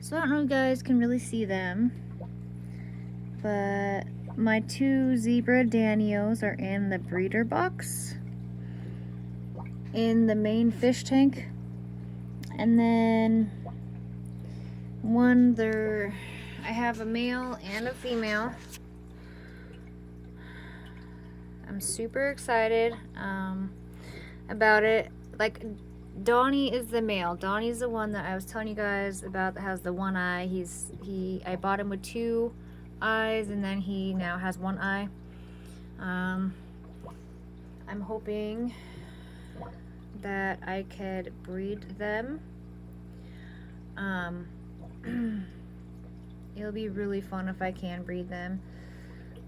So I don't know if you guys can really see them, but my 2 zebra Danios are in the breeder box in the main fish tank. And then I have a male and a female. I'm super excited about it. Like, Donnie is the male. Donnie's the one that I was telling you guys about that has the one eye. I bought him with 2 eyes, and then he now has 1 eye. I'm hoping that I could breed them. It'll be really fun if I can breed them.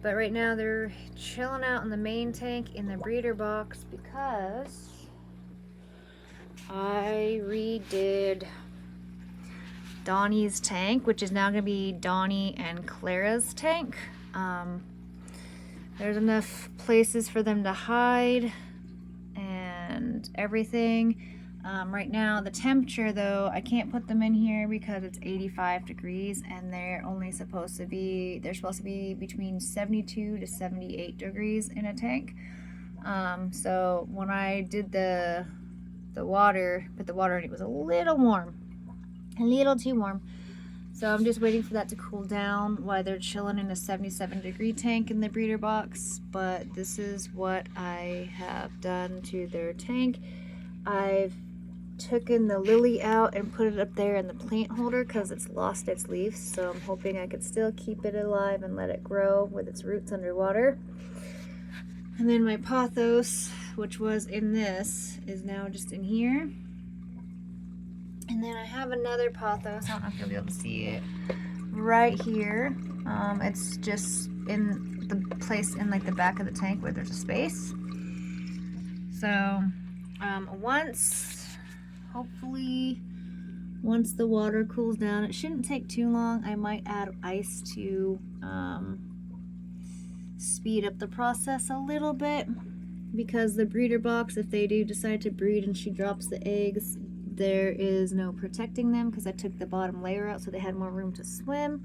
But right now they're chilling out in the main tank in the breeder box because I redid Donnie's tank, which is now going to be Donnie and Clara's tank. There's enough places for them to hide and everything. Right now, the temperature though, I can't put them in here because it's 85 degrees and they're supposed to be between 72 to 78 degrees in a tank. So when I did the water, put the water in, it was a little warm, a little too warm. So I'm just waiting for that to cool down while they're chilling in a 77-degree tank in the breeder box. But this is what I have done to their tank. I've taken the lily out and put it up there in the plant holder because it's lost its leaves. So I'm hoping I could still keep it alive and let it grow with its roots underwater. And then my pothos, which was in this, is now just in here. And then I have another pothos, I don't know if you'll be able to see it, right here. It's just in the place in like the back of the tank where there's a space. So hopefully once the water cools down, it shouldn't take too long. I might add ice to speed up the process a little bit, because the breeder box, if they do decide to breed and she drops the eggs, there is no protecting them because I took the bottom layer out so they had more room to swim.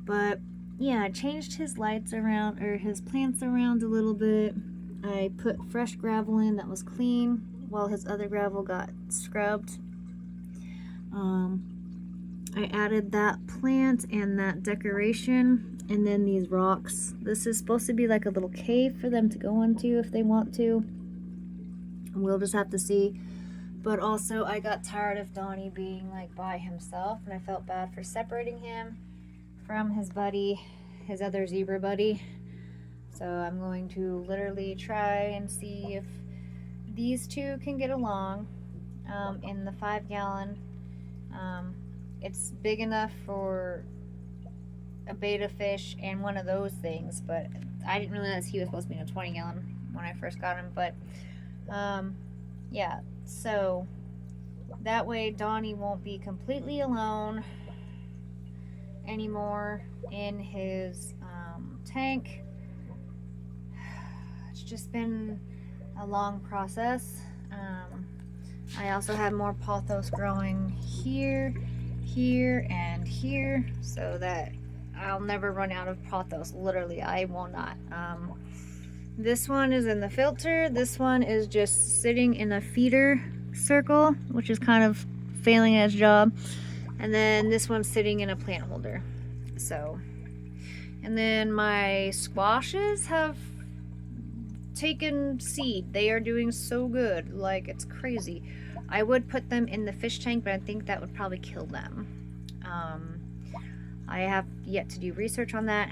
But yeah, I changed his lights around, or his plants around a little bit. I put fresh gravel in that was clean while his other gravel got scrubbed. I added that plant and that decoration, and then these rocks. This is supposed to be like a little cave for them to go into if they want to. We'll just have to see. But also, I got tired of Donnie being like by himself, and I felt bad for separating him from his buddy, his other zebra buddy. So I'm going to literally try and see if these two can get along in the 5-gallon. It's big enough for a betta fish and one of those things, but I didn't realize he was supposed to be in a 20-gallon when I first got him. But yeah, so that way Donnie won't be completely alone anymore in his tank. It's just been a long process. I also have more pothos growing here, here, and here, so that I'll never run out of pothos. Literally, I will not. This one is in the filter. This one is just sitting in a feeder circle, which is kind of failing at its job. And then this one's sitting in a plant holder. So, and then my squashes have taken seed. They are doing so good, like it's crazy. I would put them in the fish tank, but I think that would probably kill them. I have yet to do research on that.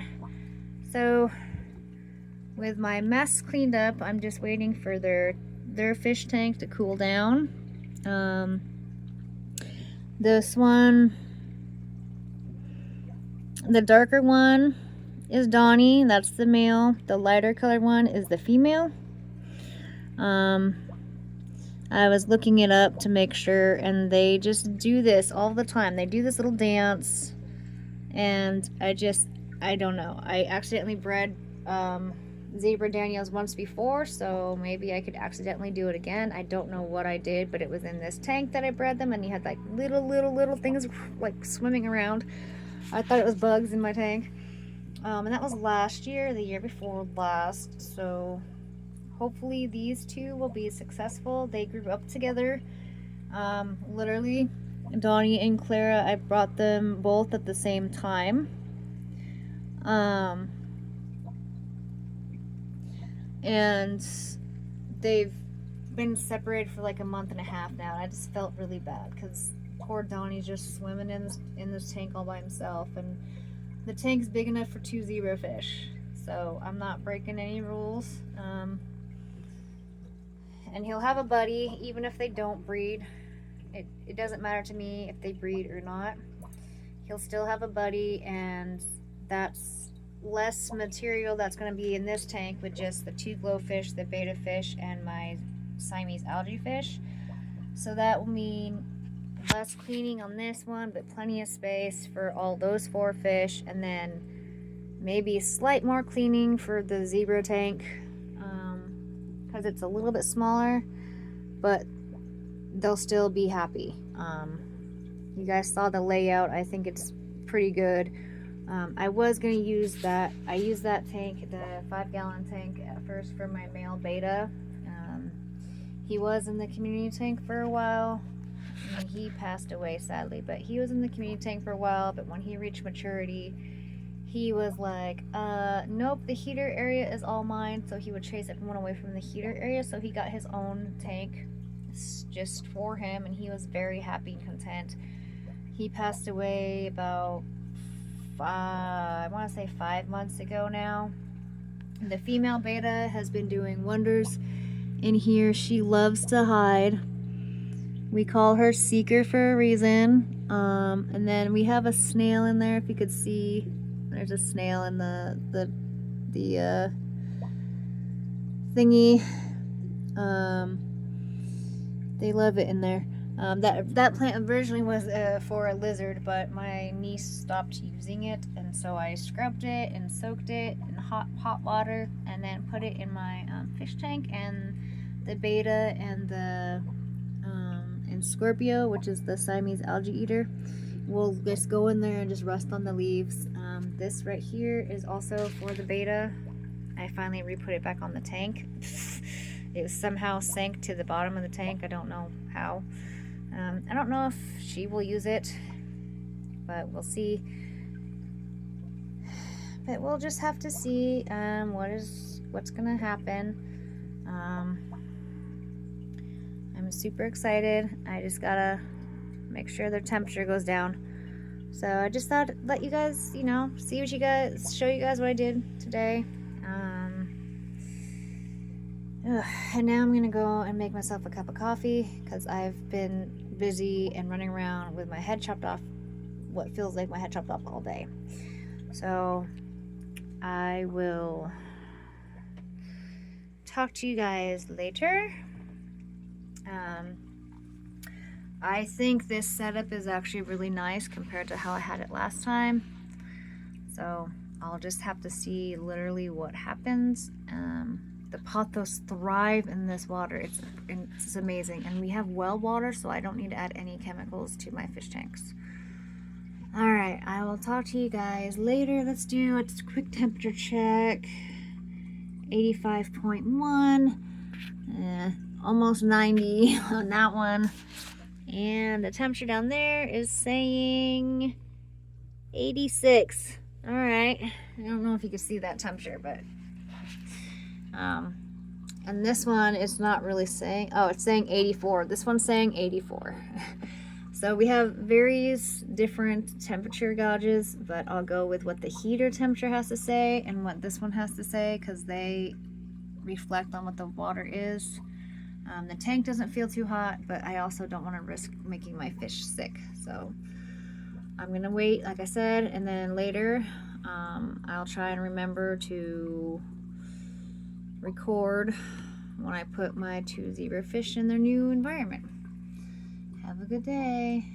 So with my mess cleaned up, I'm just waiting for their fish tank to cool down. This one, the darker one, is Donnie. That's the male. The lighter colored one is the female. I was looking it up to make sure, and they just do this all the time. They do this little dance, and I don't know. I accidentally bred zebra Danios once before, so maybe I could accidentally do it again. I don't know what I did, but it was in this tank that I bred them, and you had like little things like swimming around. I thought it was bugs in my tank. And that was last year, the year before last, so hopefully these two will be successful. They grew up together. Literally, Donnie and Clara, I brought them both at the same time. And they've been separated for like a month and a half now. And I just felt really bad because poor Donnie's just swimming in this tank all by himself, and the tank's big enough for 2 zebra fish, so I'm not breaking any rules. And he'll have a buddy even if they don't breed. It doesn't matter to me if they breed or not. He'll still have a buddy, and that's less material that's going to be in this tank with just the 2 glowfish, the betta fish, and my Siamese algae fish. So that will mean less cleaning on this one, but plenty of space for all those 4 fish, and then maybe a slight more cleaning for the zebra tank, because it's a little bit smaller, but they'll still be happy. You guys saw the layout. I think it's pretty good. I was going to use that. I used that tank, the 5-gallon tank, at first for my male betta. He was in the community tank for a while. And he passed away sadly, but he was in the community tank for a while. But when he reached maturity, he was like, nope, the heater area is all mine. So he would chase everyone away from the heater area. So he got his own tank just for him, and he was very happy and content. He passed away about I want to say 5 months ago now. The female betta has been doing wonders in here. She loves to hide. We call her Seeker for a reason. And then we have a snail in there. If you could see, there's a snail in the thingy. They love it in there. That plant originally was for a lizard, but my niece stopped using it, and so I scrubbed it and soaked it in hot water, and then put it in my fish tank. And the betta and the and Scorpio, which is the Siamese algae eater, will just go in there and just rest on the leaves. This right here is also for the betta. I finally re-put it back on the tank. It was somehow sank to the bottom of the tank. I don't know how. I don't know if she will use it, but we'll see. But we'll just have to see what's gonna happen. I'm super excited. I just gotta make sure their temperature goes down. So I just thought I'd let you guys, show you guys what I did today. And now I'm gonna go and make myself a cup of coffee because I've been busy and running around with my head chopped off, what feels like my head chopped off all day. So I will talk to you guys later. I think this setup is actually really nice compared to how I had it last time. So I'll just have to see literally what happens. The pothos thrive in this water. It's amazing. And we have well water, so I don't need to add any chemicals to my fish tanks. Alright, I will talk to you guys later. Let's do a quick temperature check. 85.1. Almost 90 on that one. And the temperature down there is saying 86. Alright. I don't know if you can see that temperature, but and this one is not really saying, it's saying 84. This one's saying 84. So we have various different temperature gauges, but I'll go with what the heater temperature has to say and what this one has to say because they reflect on what the water is. The tank doesn't feel too hot, but I also don't want to risk making my fish sick. So I'm gonna wait, like I said, and then later I'll try and remember to record when I put my 2 zebra fish in their new environment. Have a good day.